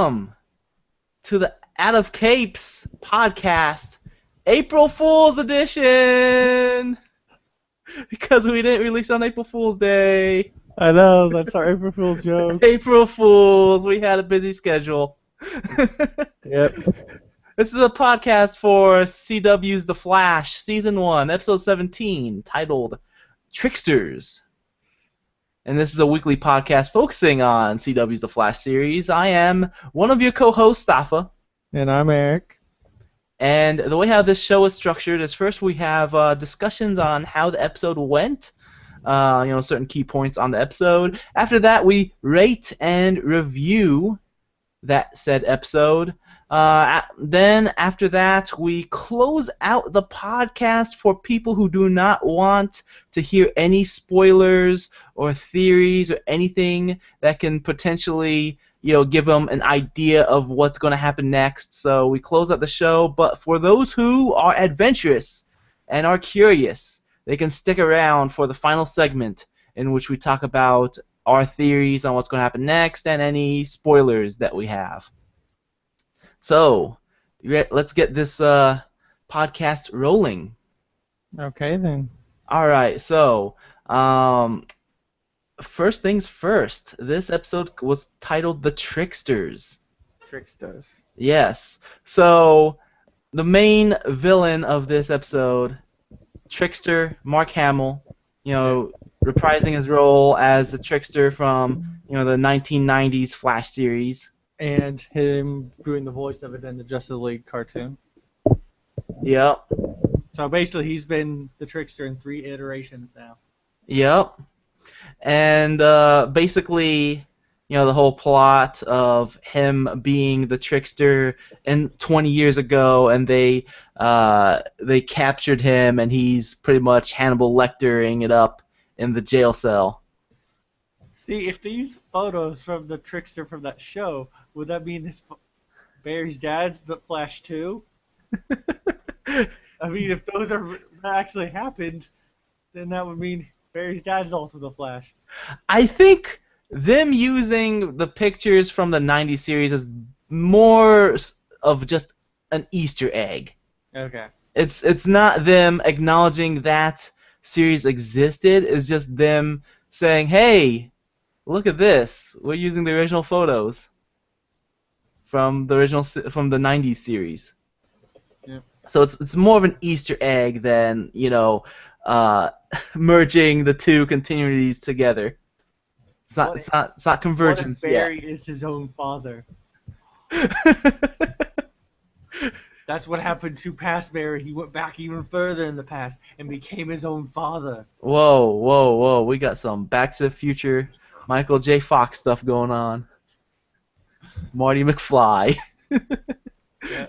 welcome to the Out of Capes podcast, April Fool's edition! Because we didn't release on April Fool's Day. I know, that's our April Fool's joke. April Fools, we had a busy schedule. Yep. This is a podcast for CW's The Flash, Season 1, Episode 17, titled Tricksters. And this is a weekly podcast focusing on CW's The Flash series. I am one of your co-hosts, Stafa. And I'm Eric. And the way how this show is structured is first we have discussions on how the episode went, certain key points on the episode. After that, we rate and review that said episode. Then after that, we close out the podcast for people who do not want to hear any spoilers or theories or anything that can potentially, give them an idea of what's going to happen next. So we close out the show. But for those who are adventurous and are curious, they can stick around for the final segment in which we talk about our theories on what's going to happen next and any spoilers that we have. So, let's get this podcast rolling. Okay, then. All right, so first things first, this episode was titled The Tricksters. Tricksters. Yes. So, the main villain of this episode, Trickster, Mark Hamill, reprising his role as the Trickster from, the 1990s Flash series. And him doing the voice of it in the Justice League cartoon. Yep. So basically, he's been the Trickster in 3 iterations now. Yep. And basically, the whole plot of him being the Trickster 20 years ago, and they captured him, and he's pretty much Hannibal Lectering it up in the jail cell. See, if these photos from the Trickster from that show, would that mean Barry's dad's the Flash too? I mean, if those that actually happened, then that would mean Barry's dad's also the Flash. I think them using the pictures from the 90s series is more of just an Easter egg. Okay. It's not them acknowledging that series existed. It's just them saying, hey, look at this. We're using the original photos from the 90s series. Yep. So it's more of an Easter egg than, merging the two continuities together. It's not convergence yet. Barry is his own father. That's what happened to past Barry. He went back even further in the past and became his own father. Whoa. We got some Back to the Future Michael J. Fox stuff going on. Marty McFly. Yeah.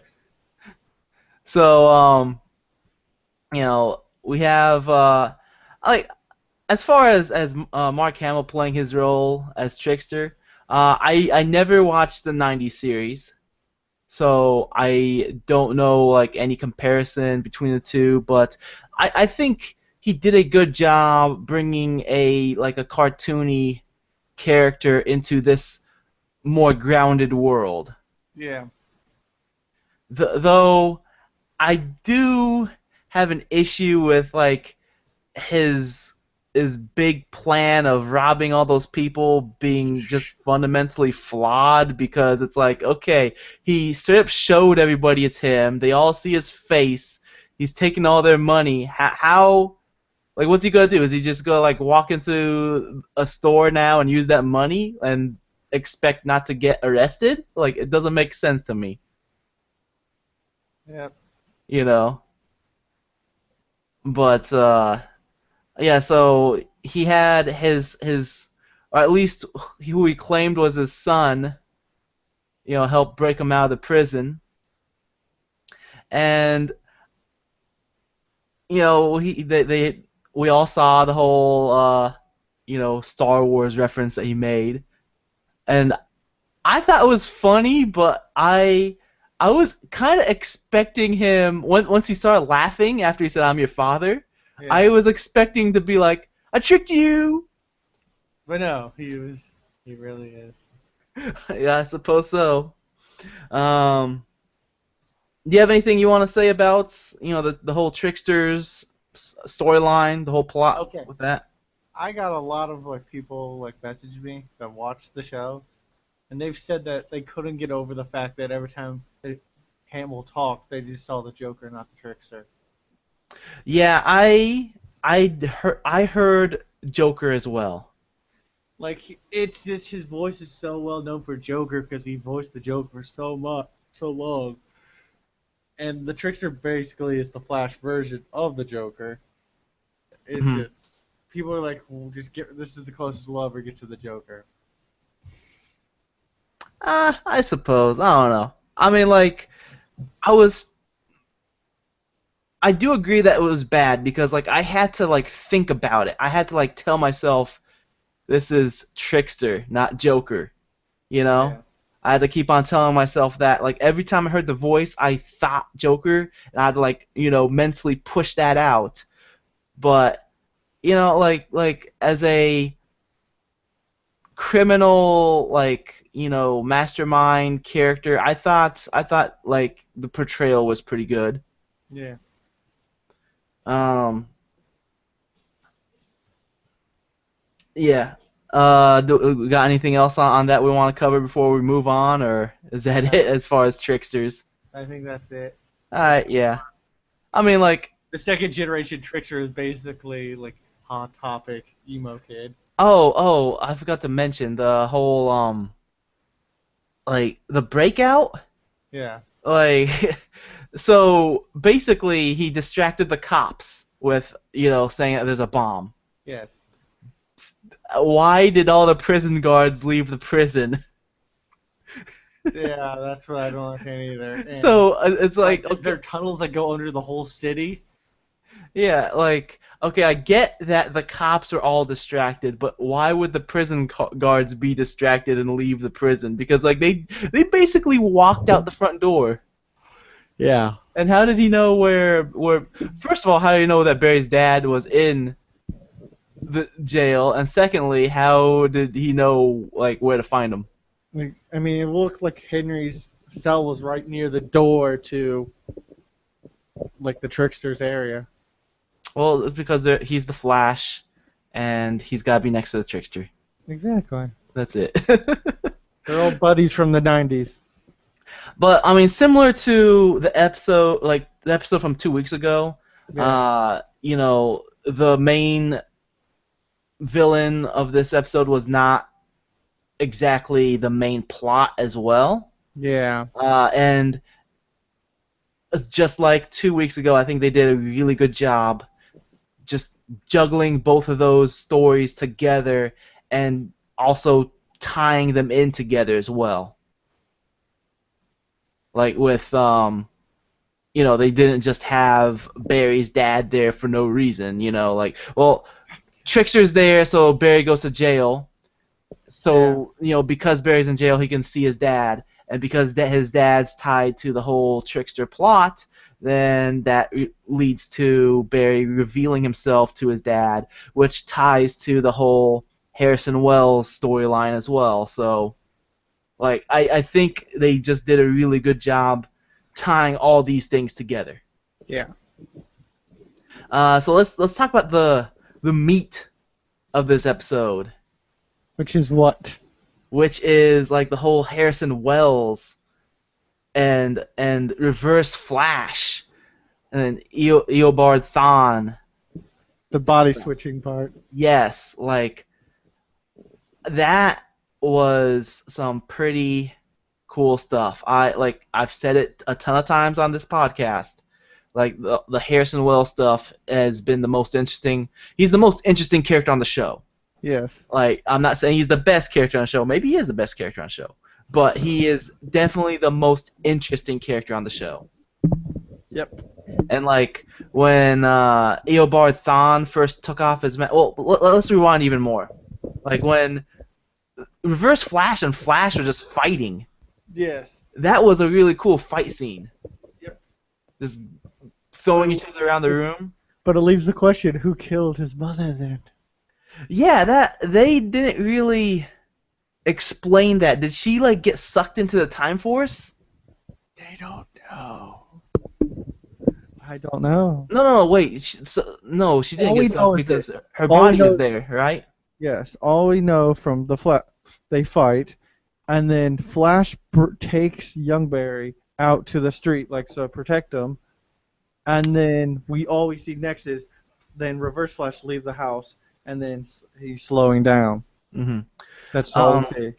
So, we have, as far as Mark Hamill playing his role as Trickster, I never watched the 90s series, so I don't know, any comparison between the two, but I think he did a good job bringing a cartoony character into this more grounded world. Yeah. Though I do have an issue with his big plan of robbing all those people being just fundamentally flawed, because it's okay, he straight up showed everybody it's him. They all see his face. He's taking all their money. How what's he gonna do? Is he just gonna walk into a store now and use that money and expect not to get arrested? It doesn't make sense to me. Yeah. But yeah, so he had his or at least who he claimed was his son, help break him out of the prison. And we all saw the whole Star Wars reference that he made. And I thought it was funny, but I was kind of expecting him, once he started laughing after he said, "I'm your father," yeah. I was expecting to be like, "I tricked you!" But no, he really is. Yeah, I suppose so. Um, do you have anything you want to say about the whole Tricksters storyline, the whole plot Okay. with that? I got a lot of like people like message me that watched the show, and they've said that they couldn't get over the fact that every time Hamill talked, they just saw the Joker, not the Trickster. Yeah, I heard Joker as well. Like it's just his voice is so well known for Joker because he voiced the Joker for so long, and the Trickster basically is the Flash version of the Joker. It's Mhm. just people are like, well, just get this is the closest we'll ever get to the Joker. I suppose. I don't know. I mean, like, I was. I do agree that it was bad because, like, I had to, like, think about it. I had to, like, tell myself this is Trickster, not Joker. You know? Yeah. I had to keep on telling myself that. Like, every time I heard the voice, I thought Joker, and I'd, like, mentally push that out. But, like, as a criminal, like, mastermind character, I thought like the portrayal was pretty good. Yeah. um yeah. We got anything else on that we want to cover before we move on, or is that I, it as far as Tricksters? I think that's it. All Just right, yeah. I mean, like, the second generation Trickster is basically like hot topic emo kid. oh, I forgot to mention the whole like the breakout. Yeah. Like, so basically he distracted the cops with saying that there's a bomb. Yes. Why did all the prison guards leave the prison? Yeah, that's what I don't understand either. And So it's like, like, is okay, there tunnels that go under the whole city? yeah, like, okay, I get that the cops are all distracted, but why would the prison guards be distracted and leave the prison? Because, like, they basically walked out the front door. Yeah. And how did he know where? First of all, how do you know that Barry's dad was in the jail? And secondly, how did he know, like, where to find him? Like, I mean, it looked like Henry's cell was right near the door to like the Trickster's area. Well, it's because he's the Flash, and he's got to be next to the Trickster. Exactly. That's it. They're old buddies from the '90s. But I mean, similar to the episode, like the episode from 2 weeks ago, Yeah. the main villain of this episode was not exactly the main plot as well. Yeah. And just like 2 weeks ago, I think they did a really good job just juggling both of those stories together and also tying them in together as well. Like with they didn't just have Barry's dad there for no reason, like, well, Trickster's there so Barry goes to jail. Yeah. So, because Barry's in jail, he can see his dad, and because his dad's tied to the whole Trickster plot, then that leads to Barry revealing himself to his dad, which ties to the whole Harrison Wells storyline as well. So, like, I think they just did a really good job tying all these things together. Yeah. So let's talk about the meat of this episode, Which is what? which is like the whole Harrison Wells and Reverse Flash and then Eobard Thawne. The body switching part. Yes, like that was some pretty cool stuff. I've said it a ton of times on this podcast. Like the Harrison Wells stuff has been the most interesting. He's the most interesting character on the show. Yes. Like, I'm not saying he's the best character on the show. Maybe he is the best character on the show. But he is definitely the most interesting character on the show. Yep. And, like, when Eobard Thawne first took off his well, let's rewind even more. Like, when Reverse Flash and Flash were just fighting, Yes. that was a really cool fight scene. Yep. Just throwing each other around the room. But it leaves the question: who killed his mother then? Yeah, that they didn't really explain that. Did she like get sucked into the time force? They don't know. I don't know. No, no, no, wait. No, she didn't All we get know sucked is because this. her All we body was know, there, right? yes, all we know from they fight, and then Flash takes Young Barry out to the street, like so, to protect him, and then all we see next is then Reverse Flash leave the house, and then he's slowing down. hmm That's all we Um, see.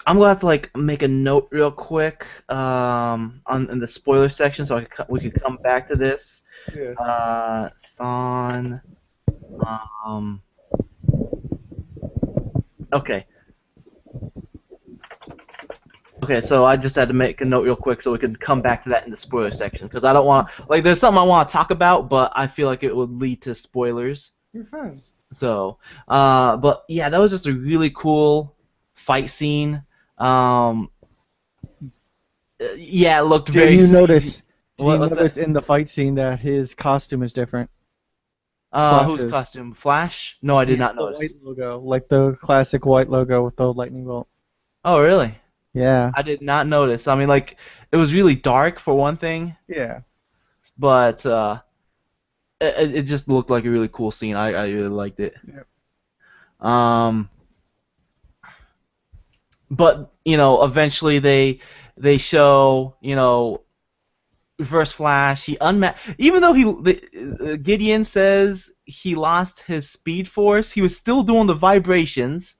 I'm gonna have to like make a note real quick on in the spoiler section so we could come back to this. Yes. Uh, Thawne. Um, okay. Okay, so I just had to make a note real quick so we could come back to that in the spoiler section because I don't want like there's something I want to talk about, but I feel like it would lead to spoilers. You're fine. So, but yeah, that was just a really cool fight scene. Um, yeah, it looked Did very you CG. notice? Did you What's that? notice in the fight scene that his costume is different? Whose Flashes. costume? Flash? No, I He did has not the white notice. logo, like the classic white logo with the lightning bolt. Oh, really? Yeah. I did not notice. I mean, like, it was really dark for one thing, Yeah. but it just looked like a really cool scene. I really liked it. Yep. Um, but eventually they show Reverse Flash. Even though Gideon says he lost his Speed Force, he was still doing the vibrations,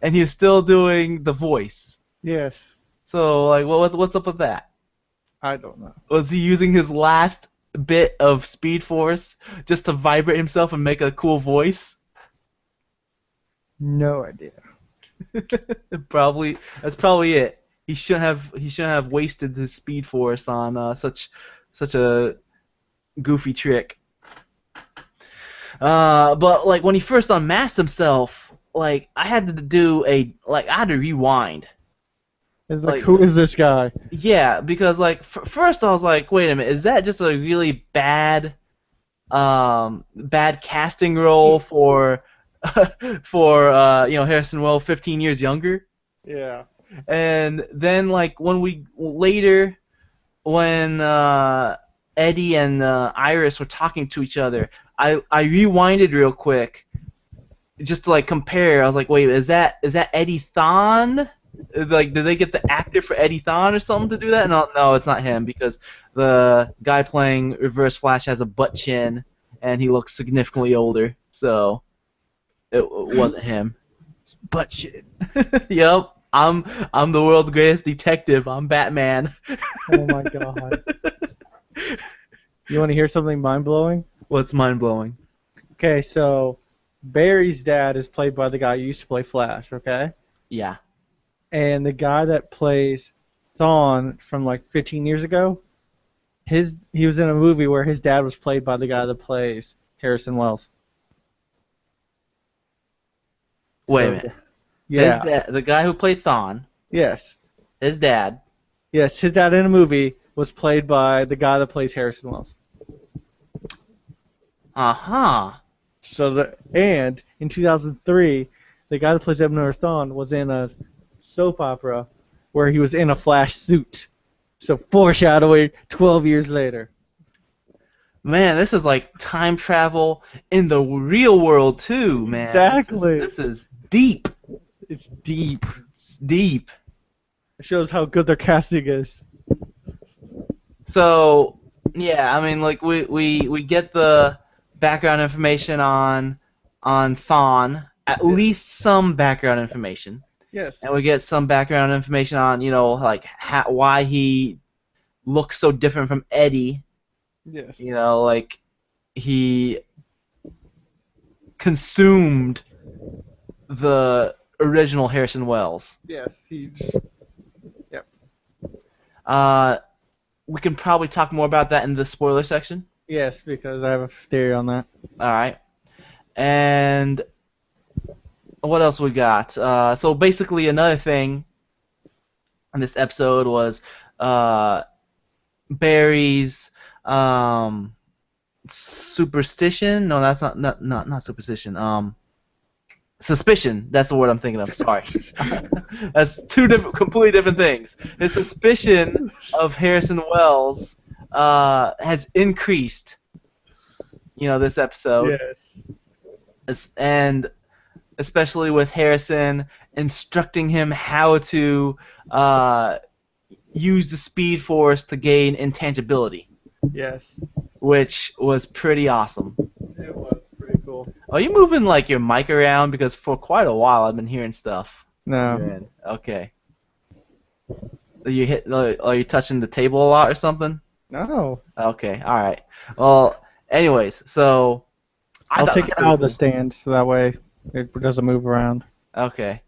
and he was still doing the voice. Yes. So like, what's up with that? I don't know. Was he using his last bit of Speed Force just to vibrate himself and make a cool voice? No idea. Probably that's probably it. He shouldn't have wasted his Speed Force on such a goofy trick. But like when he first unmasked himself, like I had to rewind. It's like, Like who is this guy? yeah, because like first I was like, wait a minute, is that just a really bad casting role for for Harrison Wells 15 years younger? Yeah. And then like when Eddie and Iris were talking to each other, I rewinded real quick just to like compare. I was like, wait, is that Eddie Thawne? Like, did they get the actor for Eddie Thawne or something to do that? No, no, it's not him because the guy playing Reverse Flash has a butt chin and he looks significantly older, so it wasn't him. Butt shit. Yep, I'm the world's greatest detective. I'm Batman. Oh my god. You want to hear something mind blowing? What's mind blowing? Okay, so Barry's dad is played by the guy who used to play Flash, okay? Yeah. And the guy that plays Thawne from like 15 years ago, he was in a movie where his dad was played by the guy that plays Harrison Wells. Wait a So minute. His yeah, dad, the guy who played Thawne, yes, his dad. yes, his dad in a movie was played by the guy that plays Harrison Wells. Uh-huh. And in 2003, the guy that plays Ebner Thawne was in a soap opera where he was in a Flash suit. So foreshadowing 12 years later. Man, this is like time travel in the real world too, man. Exactly. This is deep. It's deep. It's deep. It shows how good their casting is. So, yeah, I mean, like we get the background information on Thawne, at Yes. least some background information, Yes. and we get some background information on like why he looks so different from Eddie. Yes. Like he consumed the original Harrison Wells. Yes. Yep. Uh, we can probably talk more about that in the spoiler section. Yes, because I have a theory on that. All right. And what else we got? So basically, another thing in this episode was Barry's superstition. No, that's not superstition. suspicion. That's the word I'm thinking of. Sorry. That's two different, completely different things. His suspicion of Harrison Wells has increased. This episode, Yes. and especially with Harrison instructing him how to uh, use the Speed Force to gain intangibility, Yes. which was pretty awesome. It was pretty cool. Are you moving like your mic around? Because for quite a while I've been hearing stuff on your No. end. Okay. Are you touching the table a lot or something? No. Okay. All right. Well, anyways, so I I'll thought take that's it pretty out of the cool. stand so that way it doesn't move around. Okay.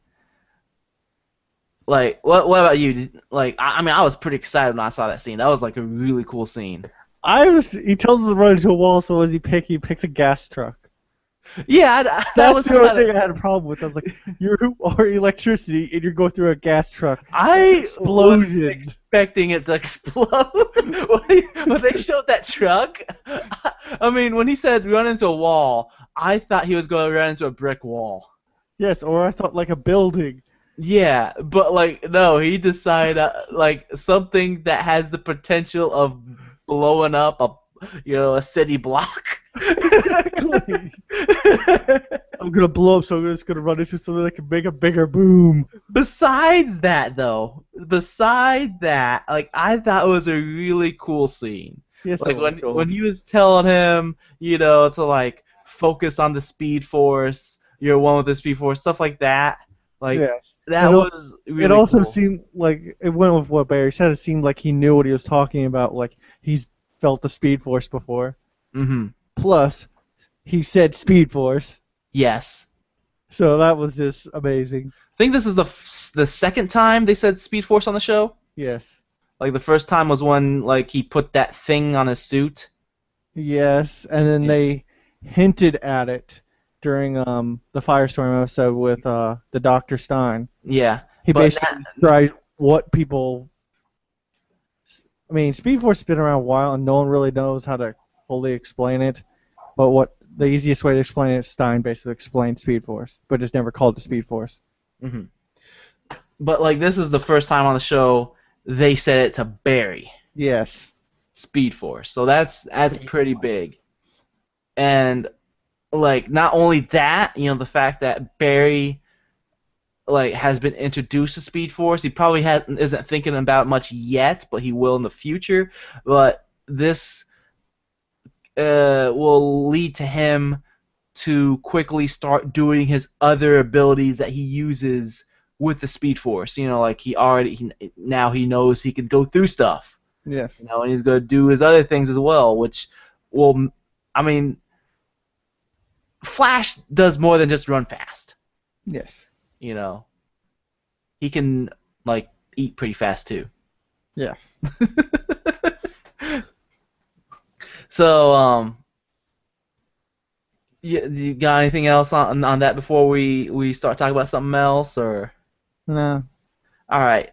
Like, what about you? Like, I mean, I was pretty excited when I saw that scene. That was like a really cool scene. He tells us to run into a wall, so what does he pick? He picks a gas truck. Yeah, that That's was the only kind of. thing I had a problem with. I was like, you are electricity and you're going through a gas truck. I was Explosion. expecting it to explode when they showed that truck. I mean, when he said run into a wall, I thought he was going to run into a brick wall. Yes, or I thought like a building. Yeah, but like no, he decided like something that has the potential of blowing up a city block. Exactly. I'm gonna blow up, so I'm just gonna run into something that can make a bigger boom. Besides that, like I thought it was a really cool scene. Yes, it Like was when cool. he was telling him, to like focus on the Speed Force, you're one with the Speed Force, stuff like that. Like Yes. that was It really also cool. seemed like it went with what Barry said. It seemed like he knew what he was talking about. Like he's felt the Speed Force before. Mhm. Plus, he said Speed Force, Yes. so that was just amazing. I think this is the second time they said Speed Force on the show. Yes. Like the first time was when like he put that thing on his suit. Yes, and then Yeah. they hinted at it during the Firestorm episode with the Dr. Stein. Yeah. He But basically described what people. I mean, Speed Force has been around a while, and no one really knows how to fully explain it. But what the easiest way to explain it, Stein basically explained Speed Force, but it's never called the Speed Force. mhm. But like this is the first time on the show they said it to Barry, Yes. Speed Force. So that's pretty big. And like not only that, the fact that Barry like has been introduced to Speed Force, he probably isn't thinking about it much yet, but he will in the future. But this will lead to him to quickly start doing his other abilities that he uses with the Speed Force. Like now he knows he can go through stuff. Yes. And he's going to do his other things as well, which will, I mean, Flash does more than just run fast. Yes. You know, he can like eat pretty fast too. Yeah. So, you got anything else on that before we start talking about something else, or? No. All right.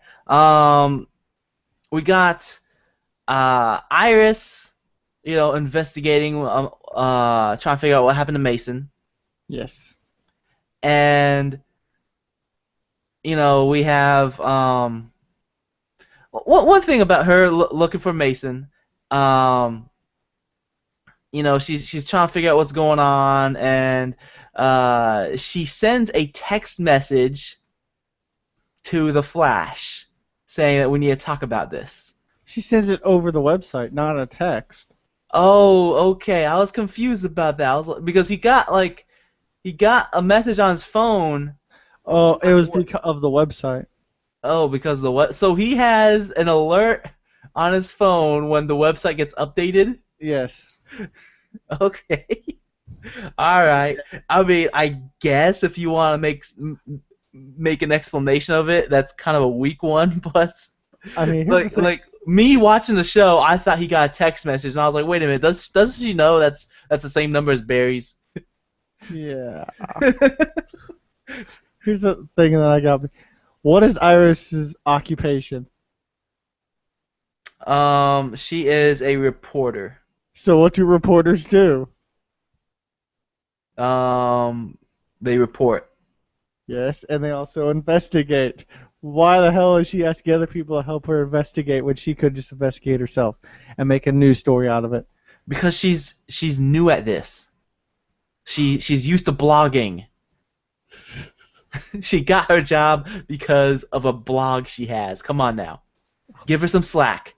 We got Iris, investigating, trying to figure out what happened to Mason, Yes. and we have one thing about her looking for Mason. Um, she's trying to figure out what's going on, and she sends a text message to the Flash saying that we need to talk about this. She sends it over the website, not a text. Oh, okay. I was confused about that. Because he got a message on his phone. Oh, it was because of the website. Oh, because the what? So he has an alert on his phone when the website gets updated. Yes. Okay. All right. I mean, I guess if you want to make an explanation of it, that's kind of a weak one. But I mean, here's the like thing. like me watching the show, I thought he got a text message, and I was like, wait a minute, doesn't she know that's the same number as Barry's? Yeah. Here's the thing that I got. What is Iris's occupation? She is a reporter. So what do reporters do? Um, they report. Yes, and they also investigate. Why the hell is she asking other people to help her investigate when she could just investigate herself and make a news story out of it? Because she's new at this. She's used to blogging. She got her job because of a blog she has. Come on now. Give her some slack.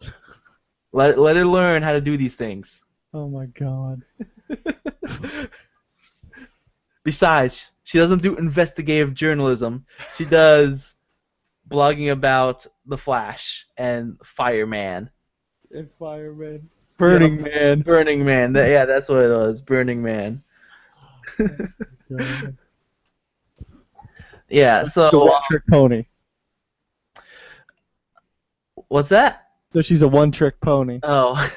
Let her learn how to do these things. Oh my god. Besides, she doesn't do investigative journalism. She does blogging about the Flash and Fireman. And Fireman. Yep. Burning Man. Burning Man. Yeah, that's what it was. Burning Man. God. Yeah. The So one-trick pony. what's that? So she's a one-trick pony. Oh.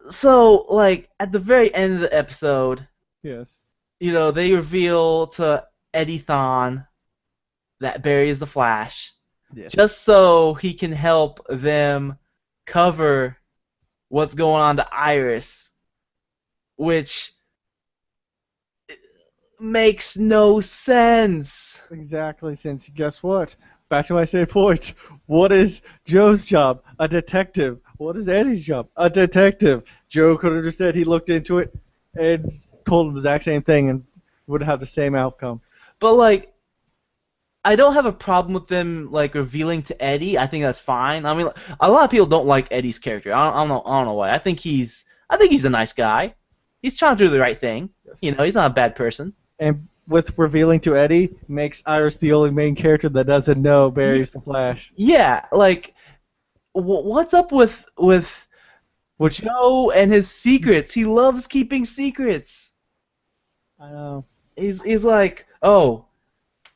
So like at the very end of the episode, Yes. they reveal to Eddie Thawne that Barry is the Flash, Yes. just so he can help them cover what's going on to Iris, which makes no sense. Exactly, since guess what? Back to my same point. What is Joe's job? A detective. What is Eddie's job? A detective. Joe could have just said he looked into it and told him the exact same thing and would have the same outcome. But like, I don't have a problem with them like revealing to Eddie. I think that's fine. I mean, a lot of people don't like Eddie's character. I don't know why. I think he's a nice guy. He's trying to do the right thing. Yes. He's not a bad person. And with revealing to Eddie, makes Iris the only main character that doesn't know Barry's the Flash. Yeah, like, what's up with Which Joe and his secrets? He loves keeping secrets. I know. He's like, oh,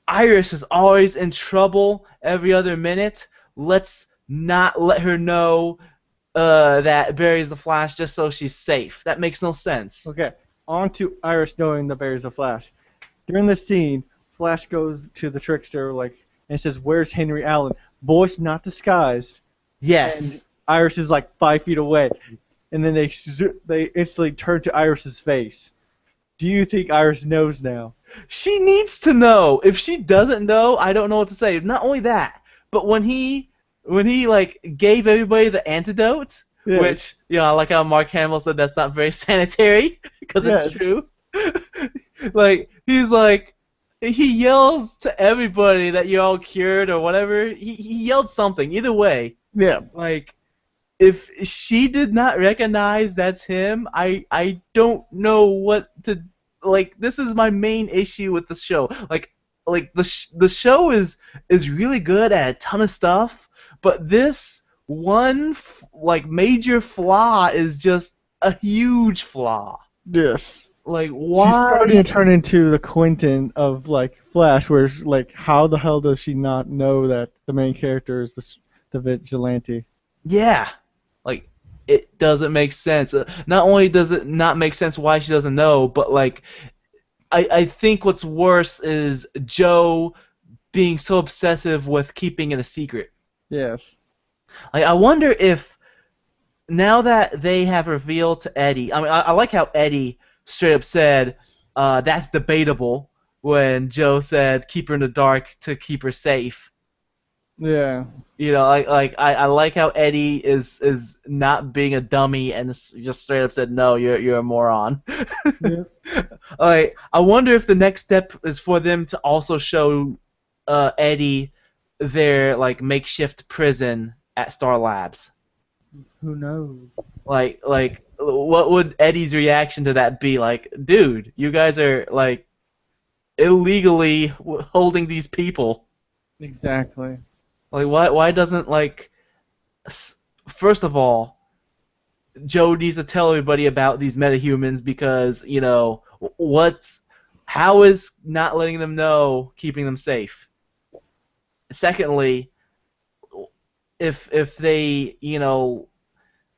Iris is always in trouble every other minute. Let's not let her know that Barry's the Flash just so she's safe. That makes no sense. Okay, on to Iris knowing that Barry's the Flash. During this scene, Flash goes to the Trickster and says, "Where's Henry Allen? Voice not disguised." Yes. And Iris is like 5 feet away, and then they instantly turn to Iris's face. Do you think Iris knows now? She needs to know. If she doesn't know, I don't know what to say. Not only that, but when he like gave everybody the antidote, Yes. which I like how Mark Hamill said that's not very sanitary because Yes. it's true. Like he yells to everybody that you're all cured or whatever. He yelled something. Either way, Yeah. like if she did not recognize that's him, I don't know what to like. This is my main issue with the show. Like the show is really good at a ton of stuff, but this one like major flaw is just a huge flaw. Yes. Like She's why? starting to turn into the Quentin of Flash, where how the hell does she not know that the main character is the vigilante? Yeah, like it doesn't make sense. Not only does it not make sense why she doesn't know, but like I think what's worse is Joe being so obsessive with keeping it a secret. Yes. Like I wonder if now that they have revealed to Eddie, I mean I like how Eddie straight up said that's debatable when Joe said keep her in the dark to keep her safe. Yeah. I like how Eddie is not being a dummy and just straight up said no, you're a moron. Yeah. Like I wonder if the next step is for them to also show Eddie their like makeshift prison at Star Labs. Who knows? Like what would Eddie's reaction to that be? Like, dude, you guys are like illegally holding these people. Exactly. Like why doesn't first of all, Joe needs to tell everybody about these metahumans because how is not letting them know keeping them safe? Secondly, if they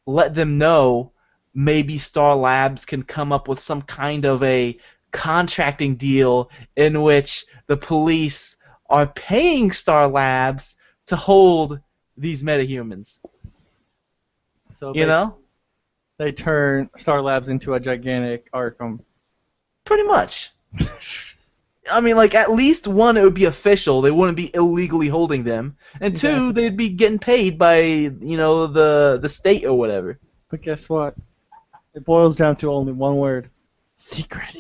let them know, maybe Star Labs can come up with some kind of a contracting deal in which the police are paying Star Labs to hold these metahumans. So You know? they turn Star Labs into a gigantic Arkham. Pretty much. I mean, like, at least one, it would be official. They wouldn't be illegally holding them. And two, Exactly. they'd be getting paid by, the state or whatever. But guess what? It boils down to only one word: secrets.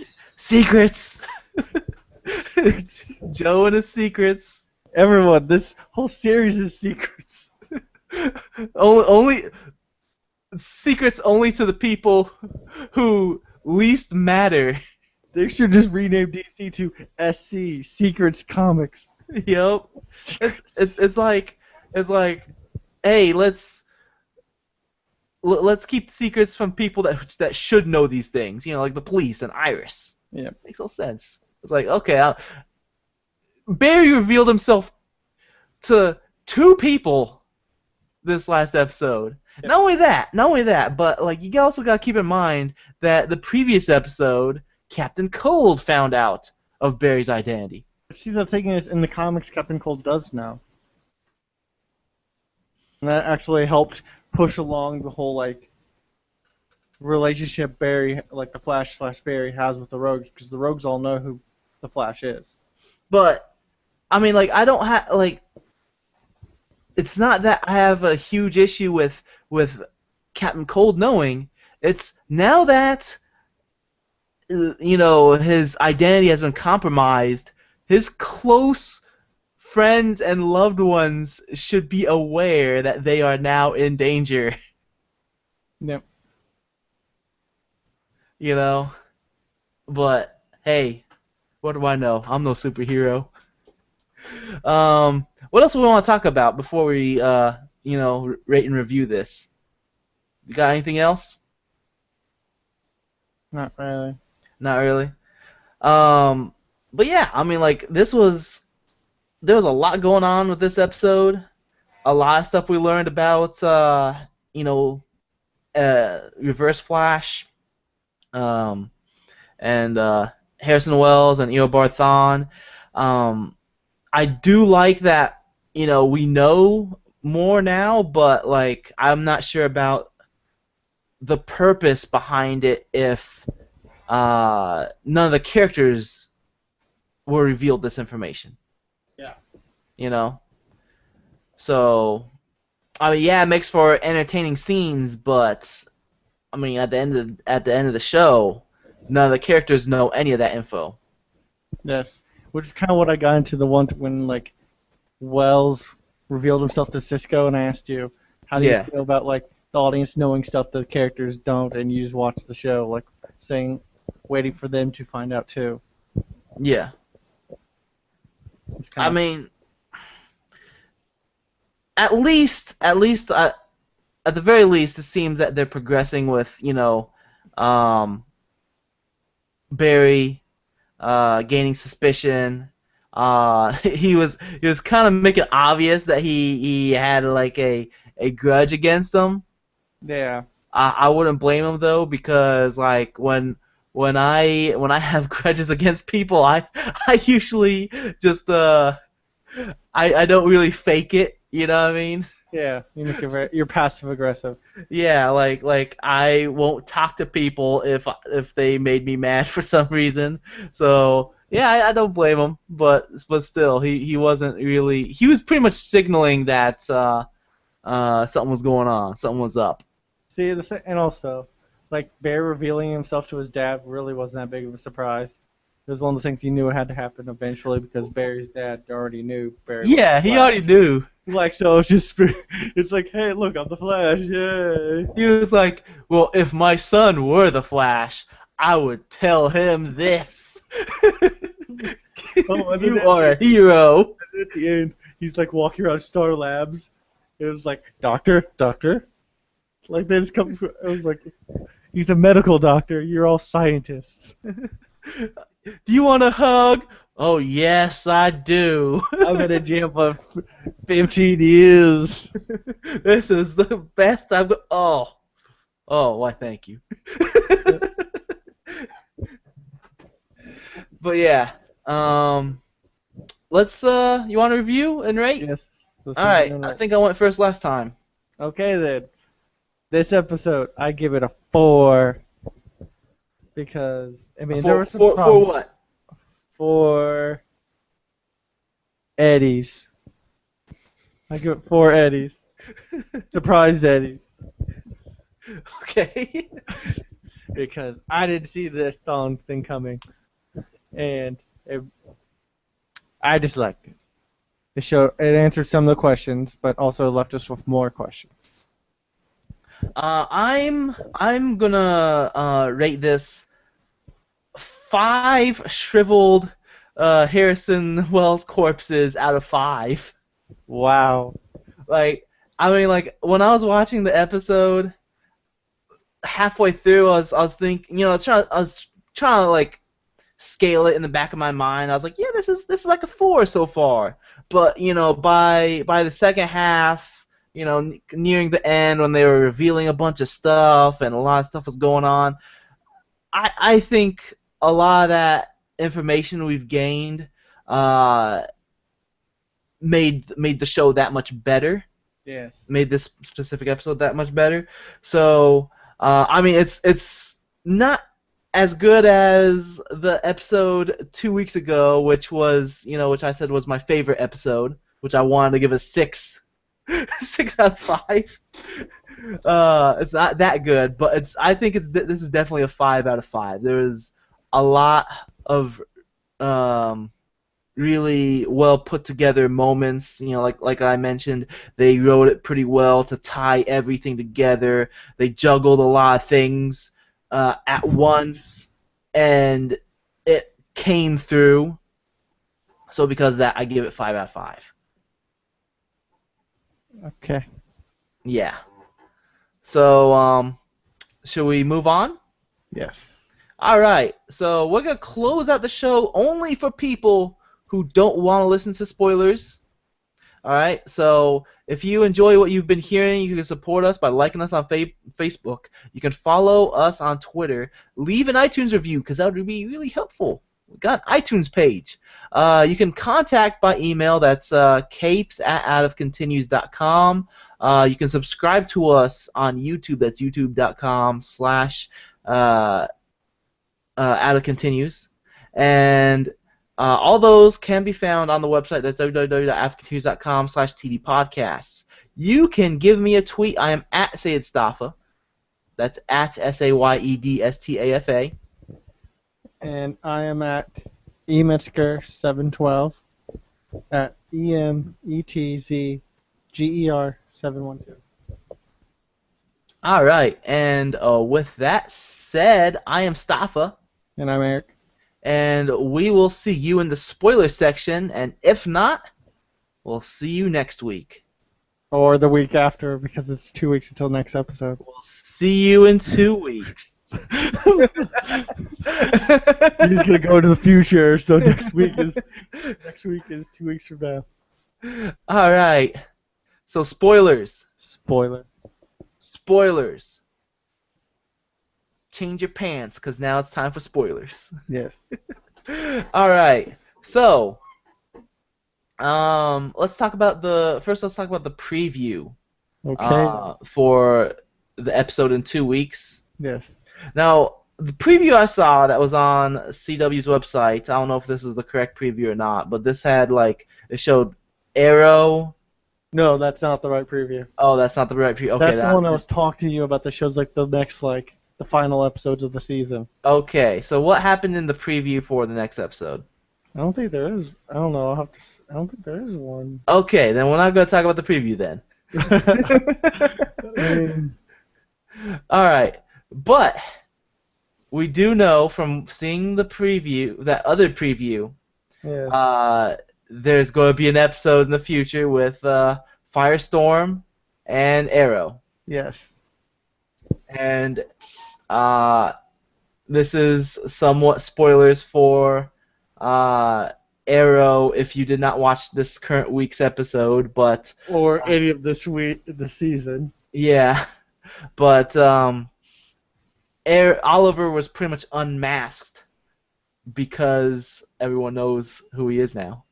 Secrets. Secrets. Joe and his secrets. Everyone, this whole series is secrets. Only secrets only to the people who least matter. They should just rename DC to SC Secrets Comics. Yep. It's, it's Secrets. it's like it's like, hey, let's keep secrets from people that should know these things. Like the police and Iris. Yeah. Makes no sense. It's like, okay, Barry revealed himself to two people this last episode. Yep. Not only that, but like you also got to keep in mind that the previous episode, Captain Cold found out of Barry's identity. See, the thing is, in the comics, Captain Cold does know. And that actually helped push along the whole, like, relationship Barry, like the Flash/Barry has with the Rogues, because the Rogues all know who the Flash is. But I mean, like, I don't have like. It's not that I have a huge issue with Captain Cold knowing. It's now that his identity has been compromised. His close friends and loved ones should be aware that they are now in danger. Yep. But hey, what do I know? I'm no superhero. What else do we want to talk about before we rate and review this? You got anything else? Not really. Not really. But yeah, I mean, like, there was a lot going on with this episode. A lot of stuff we learned about, Reverse Flash, and Harrison Wells and Eobard Thawne. I do like that, we know more now, but like I'm not sure about the purpose behind it if none of the characters were revealed this information. Yeah. So I mean, yeah, it makes for entertaining scenes, but I mean, at the end of the show, none of the characters know any of that info. Yes. Which is kind of what I got into the one when, like, Wells revealed himself to Cisco, and I asked you, how do you Yeah. feel about, like, the audience knowing stuff the characters don't, and you just watch the show, like, waiting for them to find out too. Yeah. It's I kind mean, at the very least, it seems that they're progressing with, Barry gaining suspicion. He was kind of making obvious that he had like a grudge against him. yeah. I wouldn't blame him though, because like when I have grudges against people, I usually just I don't really fake it. You know what I mean? Yeah, you make it you're passive aggressive. Yeah, like I won't talk to people if they made me mad for some reason. So yeah, I don't blame him, but still, he wasn't really. He was pretty much signaling that something was going on, something was up. See, and also, like, Bear revealing himself to his dad really wasn't that big of a surprise. It was one of the things he knew had to happen eventually because Barry's dad already knew Barry was Yeah, the he Flash. already knew. Like, so it's just, it's like, hey, look, I'm the Flash, yay. He was like, well, if my son were the Flash, I would tell him this. Oh, and then You are a hero. at the end, he's like walking around Star Labs. It was like, doctor. Like, they just come. It was like, he's a medical doctor. You're all scientists. Do you want a hug? Oh, yes, I do. I've been in jail for 15 years. This is the best I've got. Oh, why, thank you. But yeah, let's. You want to review and rate? Yes. All right. I think I went first last time. Okay then. This episode, I give it a 4 because I mean there was some For problems. what? 4 Eddies. I give it 4 Eddies. Surprised Eddies. Okay. Because I didn't see the thong thing coming. And I just liked it. It answered some of the questions, but also left us with more questions. I'm gonna rate this 5 shriveled Harrison Wells corpses out of 5. Wow. Like, I mean, like when I was watching the episode, halfway through, I was thinking, I was trying to like scale it in the back of my mind. I was like, yeah, this is like a 4 so far. But by the second half, nearing the end when they were revealing a bunch of stuff and a lot of stuff was going on, I think a lot of that information we've gained uh, made the show that much better. Yes. Made this specific episode that much better. So I mean, it's not as good as the episode 2 weeks ago, which I said was my favorite episode, which I wanted to give a 6, 6 out of 5. It's not that good, but I think this is definitely a 5 out of 5. There was a lot of um, really well put together moments. Like I mentioned, they wrote it pretty well to tie everything together. They juggled a lot of things at once, and it came through. So because of that, I give it 5 out of 5. Okay. Yeah. So should we move on? Yes. All right. So we're gonna close out the show only for people who don't want to listen to spoilers. All right. So if you enjoy what you've been hearing, you can support us by liking us on Facebook. You can follow us on Twitter. Leave an iTunes review because that would be really helpful. We got an iTunes page. You can contact by email. That's capes@outofcontinues.com. You can subscribe to us on YouTube. That's youtube.com/outofcontinues. And all those can be found on the website. That's www.outofcontinues.com/tvpodcasts. You can give me a tweet. I am at Sayedstafa. That's at SAYEDSTAFA. And I am at emetzger712 at EMETZGER712. All right, and with that said, I am Staffa, And I'm Eric. and we will see you in the spoiler section, and if not, we'll see you next week. Or the week after, because it's 2 weeks until next episode. We'll see you in 2 weeks. He's gonna go to the future, so next week is 2 weeks from now. All right. So spoilers. Spoiler. Spoilers. Change your pants, because now it's time for spoilers. Yes. All right. So, let's talk about the preview. Okay. For the episode in 2 weeks. Yes. Now, the preview I saw that was on CW's website, I don't know if this is the correct preview or not, but this had it showed Arrow. No, that's not the right preview. Oh, that's not the right preview. Okay, That's the one I was talking to you about. The shows like the next, like the final episodes of the season. Okay, so what happened in the preview for the next episode? I don't think there is. I don't know. I don't think there is one. Okay, then we're not going to talk about the preview then. All right, but we do know from seeing the preview, that other preview, Yeah. there's going to be an episode in the future with Firestorm and Arrow. Yes. And this is somewhat spoilers for Arrow if you did not watch this current week's episode, but Or any of this season. yeah, but Oliver was pretty much unmasked because everyone knows who he is now.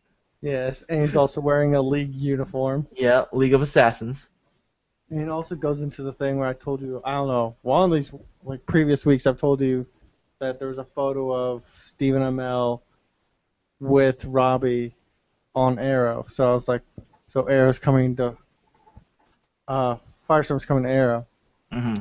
Yes, and he's also wearing a League uniform. Yeah, League of Assassins. And it also goes into the thing where I told you, I don't know, one of these previous weeks I've told you that there was a photo of Stephen Amell with Robbie on Arrow. So I was like, so Arrow's coming to uh, Firestorm's coming to Arrow. Hmm.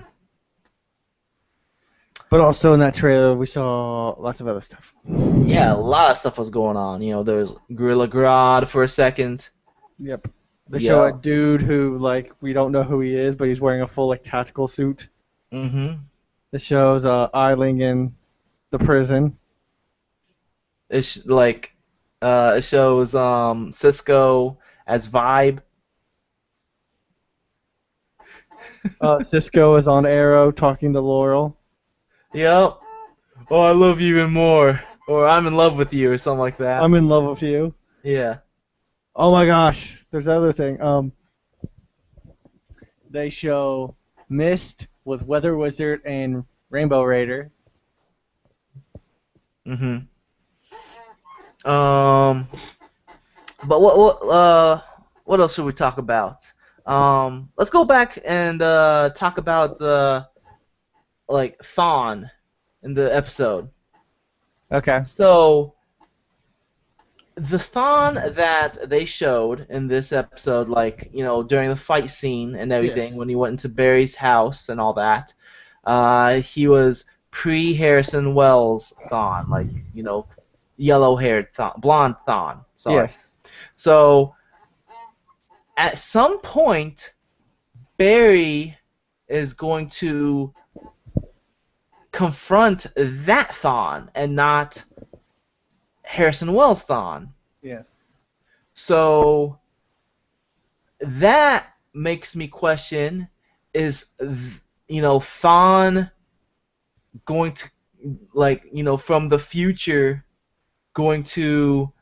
But also in that trailer, we saw lots of other stuff. Yeah, a lot of stuff was going on. There was Gorilla Grodd for a second. Yep. They show a Yep. dude who like we don't know who he is, but he's wearing a full like tactical suit. Hmm. It shows Eiling in the prison. It's like it shows Cisco as Vibe. Cisco is on Arrow talking to Laurel. Yep. Oh, I love you even more, or I'm in love with you, or something like that. I'm in love with you. Yeah. Oh my gosh, there's another thing. They show Mist with Weather Wizard and Rainbow Raider. Hmm. Um. But what else should we talk about? Let's go back and talk about the like Thawne in the episode. Okay. So the Thawne that they showed in this episode, like during the fight scene and everything, Yes. when he went into Barry's house and all that, he was pre Harrison Wells Thawne, like yellow haired Thawne, blonde Thawne. Sorry. Yes. So at some point, Barry is going to confront that Thawne and not Harrison Wells Thawne. Yes. So that makes me question: is Thawne going to from the future going to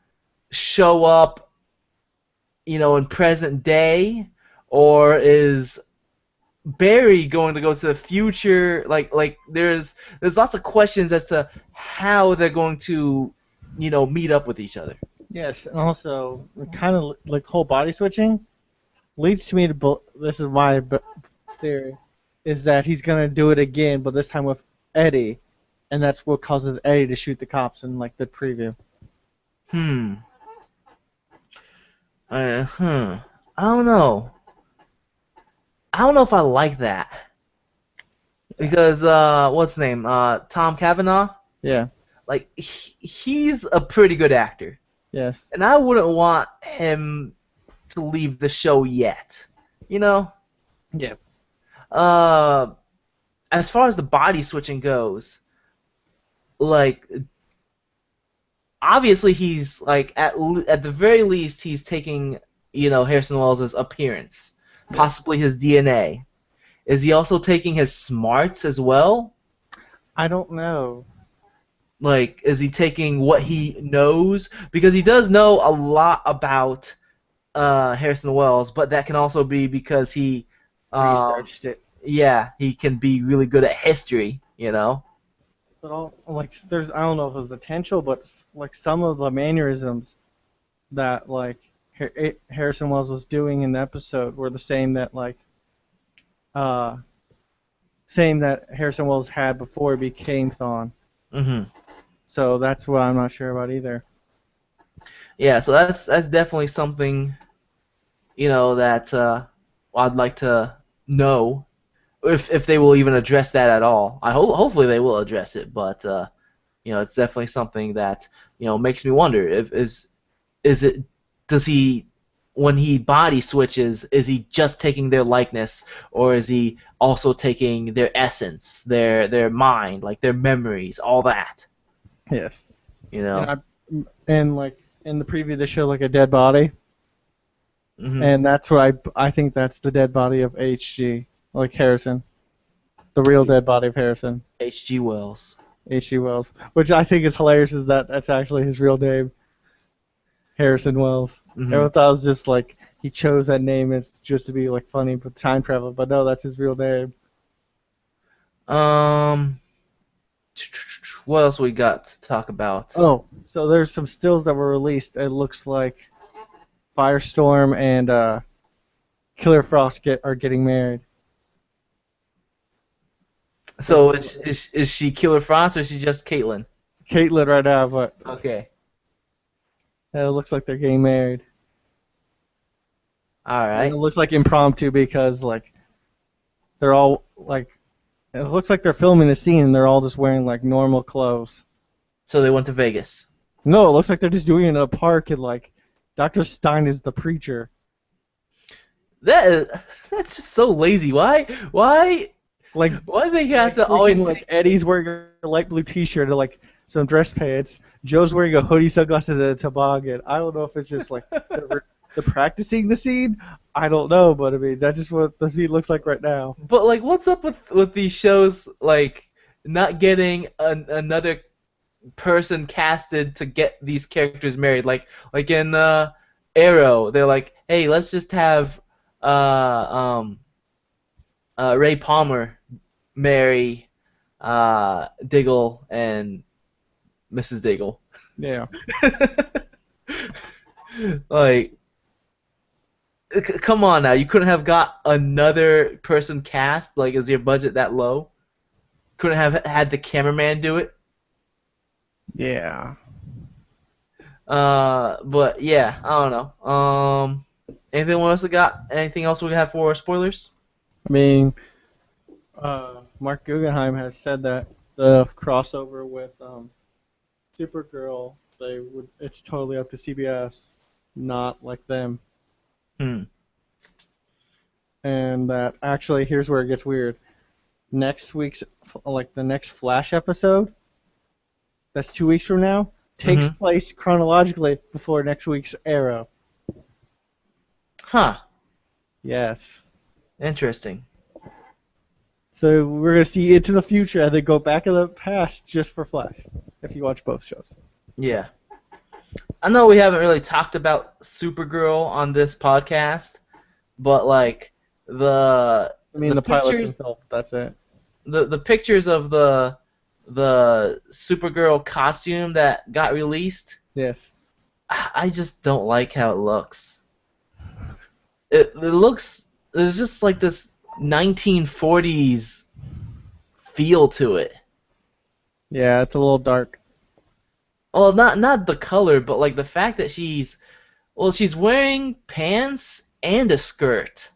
show up in present day, or is Barry going to go to the future? Like there's lots of questions as to how they're going to meet up with each other. Yes, and also kind of like whole body switching leads to me to this is my theory is that he's gonna do it again, but this time with Eddie, and that's what causes Eddie to shoot the cops in like the preview. Hmm. Hmm. I don't know. I don't know if I like that Yeah. because what's his name? Tom Cavanaugh. Yeah. Like he's a pretty good actor, Yes. and I wouldn't want him to leave the show yet. You know. Yeah. Uh, as far as the body switching goes, like obviously he's like at the very least he's taking Harrison Wells' appearance, Yeah. possibly his DNA. Is he also taking his smarts as well? I don't know. Like, is he taking what he knows? Because he does know a lot about Harrison Wells, but that can also be because Researched it. yeah, he can be really good at history. But like there's I don't know if it was potential, but like some of the mannerisms that like Harrison Wells was doing in the episode were the same that like uh same that Harrison Wells had before he became Thawne. Hmm. So that's what I'm not sure about either. Yeah, so that's definitely something that I'd like to know if they will even address that at all. Hopefully they will address it, but it's definitely something that makes me wonder if is it does he when he body switches, is he just taking their likeness, or is he also taking their essence, their mind, like their memories, all that? Yes. You And know. and like in the preview they show like a dead body, Hmm. and that's what I think that's the dead body of HG, like Harrison, the real dead body of Harrison, H.G. Wells. HG Wells, which I think is hilarious is that that's actually his real name, Harrison Wells. Hmm. Everyone thought it was just like he chose that name as just to be like funny with time travel, but no, that's his real name. Um, what else we got to talk about? Oh, so there's some stills that were released. It looks like Firestorm and Killer Frost are getting married. So is she Killer Frost, or is she just Caitlyn? Caitlyn right now, but Okay. And it looks like they're getting married. All And it right. looks like impromptu because like they're all like it looks like they're filming the scene and they're all just wearing like normal clothes. So they went to Vegas. No, it looks like they're just doing it in a park and like Dr. Stein is the preacher. That is, that's just so lazy. Why? Like Why do they have like to always freaking like take? Eddie's wearing a light blue T-shirt and like some dress pants. Joe's wearing a hoodie, sunglasses, and a toboggan. I don't know if it's just like the practicing the scene. I don't know, but I mean that's just what the scene looks like right now. But like, what's up with these shows like not getting another person casted to get these characters married? Like in Arrow, they're like, hey, let's just have uh, um, Ray Palmer marry Diggle and Mrs. Diggle. Yeah. Like, come on now, you couldn't have got another person cast? Like, is your budget that low? Couldn't have had the cameraman do it? Yeah. But yeah, I don't know. Anything else we got? Anything else we have for spoilers? I mean, Mark Guggenheim has said that the crossover with Supergirl, it's totally up to CBS, not like them. Hmm. And that actually, here's where it gets weird. Next week's, like the next Flash episode, that's 2 weeks from now, takes Mm-hmm. place chronologically before next week's Arrow. Huh. Yes. Interesting. So we're gonna see into the future and then go back in the past just for Flash. If you watch both shows. Yeah. I know we haven't really talked about Supergirl on this podcast, but like I mean, the the pilot's pictures been filmed. That's it. the pictures of the Supergirl costume that got released, Yes. I just don't like how it looks. It looks there's just like this 1940s feel to it. Yeah, it's a little dark. Well, not the color, but like the fact that she's wearing pants and a skirt.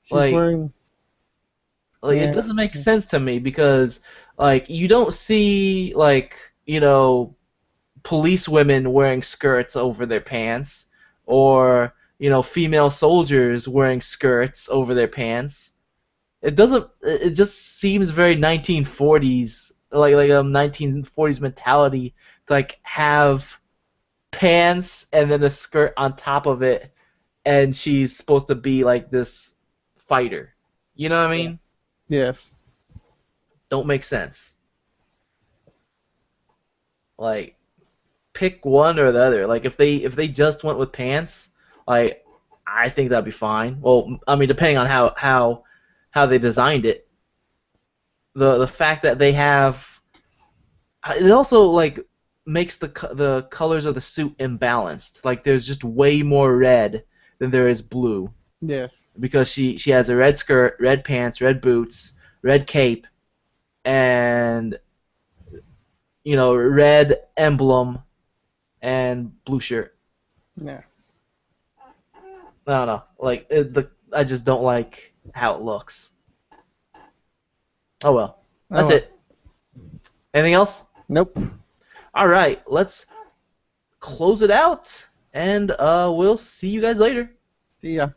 She's Like wearing. it Yeah. doesn't make sense to me because like you don't see like police women wearing skirts over their pants or female soldiers wearing skirts over their pants. It doesn't. It just seems very 1940s, like a 1940s mentality to like have pants and then a skirt on top of it, and she's supposed to be like this fighter. You know what I Yeah. mean? Yes. Don't make sense. Like pick one or the other. Like if they just went with pants, like I think that'd be fine. Well, I mean depending on how they designed it. The fact that they have it also like makes the colors of the suit imbalanced. Like there's just way more red than there is blue Yes. because she has a red skirt, red pants, red boots, red cape, and red emblem and blue shirt. Yeah. I don't know. Like I just don't like how it looks. Oh well. Oh That's well. it. Anything else? Nope. All right. Let's close it out, and we'll see you guys later. See ya.